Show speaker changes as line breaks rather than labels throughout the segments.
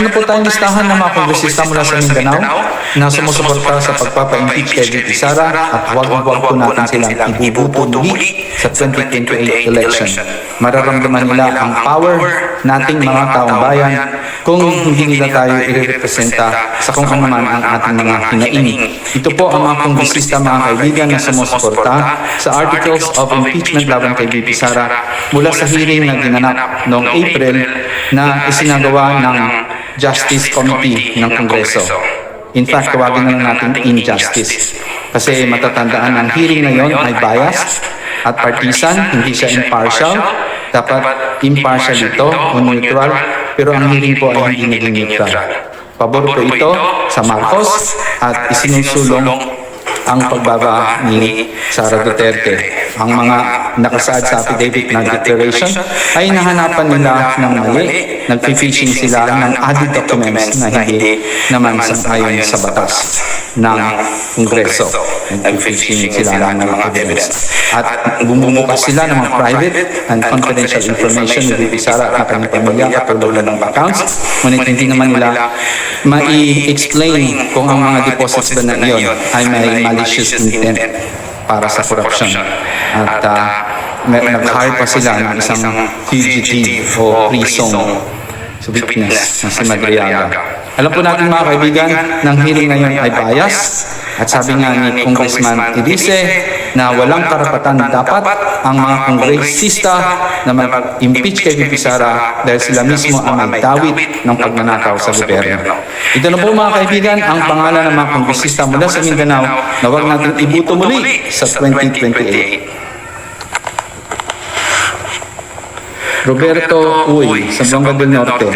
Ano po tayong listahan ng mga kongresista mula sa Mindanao na sumusuporta sa pagpapa-impeach kay VP Sara at huwag po natin silang ibubuto muli sa 2028 election. Mararamdaman nila ang power nating mga taong bayan kung hindi nila tayo irepresenta sa kung ano man ang ating mga hinaing. Ito po ang mga kongresista, mga kaibigan, na sumusuporta sa articles of impeachment laban kay VP Sara mula sa hearing na ginanap noong April na isinagawa ng Justice Committee ng Kongreso. In fact, tawagin na lang natin injustice. Kasi matatandaan ang hearing na yon ay biased at partisan, hindi siya impartial. Dapat impartial ito o neutral, pero ang hearing po ay hindi naging neutral. Pabor ko ito sa Marcos at isinusulong ang pagbaba ni Sara Duterte. Ang mga nakasaad sa affidavit ng declaration ay nahanapan nila ng mali, nagpi-fishing sila ng added documents na hindi naman sang-ayon sa batas ng Kongreso. Nag-fishing sila ng mga evidence. At bumubukas sila ng mga private and confidential information ni VP Sara at kanyang pamilya katulad ng accounts. Ngunit hindi naman nila mai-explain kung ang mga deposits ba na iyon ay may malicious intent para sa corruption. At nag-hire pa sila ng isang fugitive o prisong witness na si Madriaga. Alam po natin, mga kaibigan, ng hearing na yun ay bias. At sabi nga ni Congressman Edice na walang karapatan dapat ang mga kongresista na mag-impeach kay VP Sara dahil sila mismo ang nagdawit ng pagnanakaw sa gobyerno. Ito na po, mga kaibigan, ang pangalan ng mga kongresista mula sa Mindanao na huwag natin ibuto muli sa 2028. Roberto Uy, Zamboanga del Norte.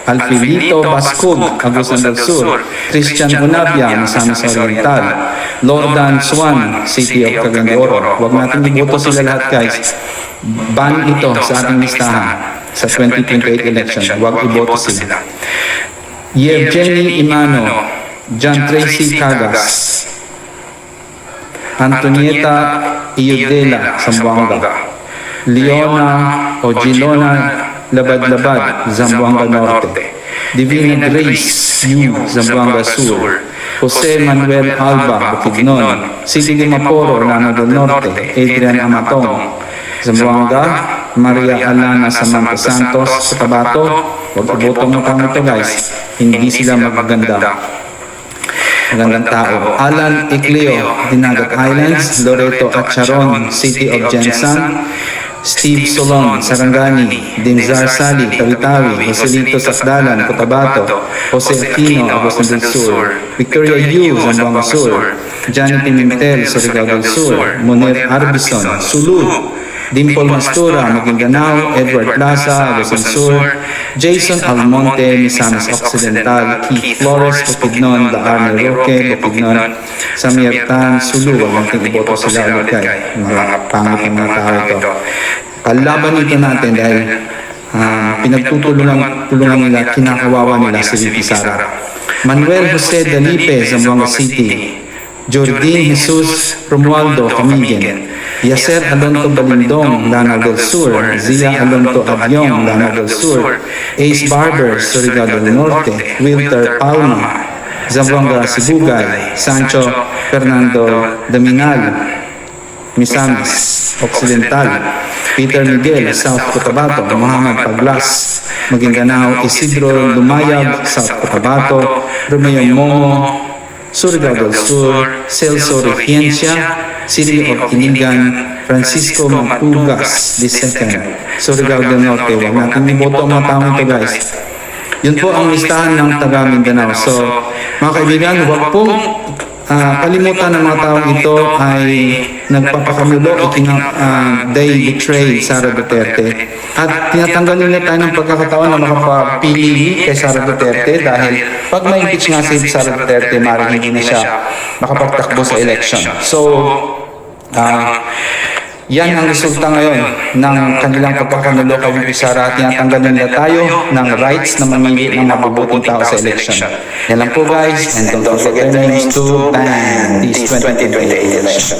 Alfredito Bascud, Agusan del Sur. Christian Unabia, Misamis Oriental. Lordan Swan, City of Cagayan de Oro. Huwag natin iboto sila lahat, guys. Ban ito sa ating listahan sa 2028 election. Huwag iboto sila. Yevgeny Imano, John Tracy Cagas, Antonieta Iudela, Zamboanga. Leona o Gilona Labad-Labad, Zamboanga Norte. Divina Grace Yu, Zamboanga Sur. Jose Manuel Alba, Bukidnon. City Limaporo, Lano del Norte. Adrian Amatong, Zamboanga. Maria Alana Samantha Santos, Cotabato. Huwag ibotong mga ito, guys. Hindi sila magaganda. Magandang tao. Alan Ecleo, Dinagat Islands. Loreto Acharon, City of Jensan. Steve Solon, Sarangani. Dinzar Sali, Tawi-Tawi. Joselito Sakdalan, Cotabato. Jose Aquino, Agusan del Sur. Victoria Yu, Zamboanga Sur. Johnny Pimentel, Surigao del Sur. Monir Arbison, Sulu. Dimple Mastura, Maguindanao. Edward Plaza, Agusan Sur. Jason Almonte, Misamis Occidental. Keith Flores, Bukidnon. Laarne Roque, Bukidnon. Samir Tan, Sulu. Huwag natin iboto sila ulit, guys. Mga pangit ng mga tao ito. Kalaban ito natin dahil pinagtutulungan nila, kinakawawa nila si VP Sara. Manuel Jose Dalipe, Zamboanga City. Jordine Jesus Romualdo, Camiguin. Yaser Alonto Balindong, Lanao del Sur. Zia Alonto Abyong, Lanao del Sur. Ace Barber, Surigao del Norte. Wilter Palma, Zamboanga Sibugay. Sancho Fernando Daminal, Misamis Occidental. Peter Miguel, South Cotabato. Muhammad Paglas, Maguindanao. Isidro Lumayag, South Cotabato. Romeo Momo, Surigao del Sur. Celso Regencia, City of Inigan. Francisco Matugas, II, Surigao del Norte. Huwag natin iboto ang mga taong ito, guys. Yun po ang listahan ng taga Mindanao. So, mga kaibigan, huwag pong kalimutan ng mga taong ito ay nagpapakamulo they betray Sara Duterte. At tinatanggal nila tayo ng pagkakataon na makapapili kay Sara Duterte dahil pag ma-impeach nga si Sara Duterte, maaaring hindi na siya makapagtakbo sa election. So, yan ang resulta ngayon ng kanilang pagkakanulo kay VP Sara. Tinatanggal nila tayo ng rights na mamili ng mabubuting tao sa election. Yan lang po, guys, and don't forget the names to ban this 2028 election.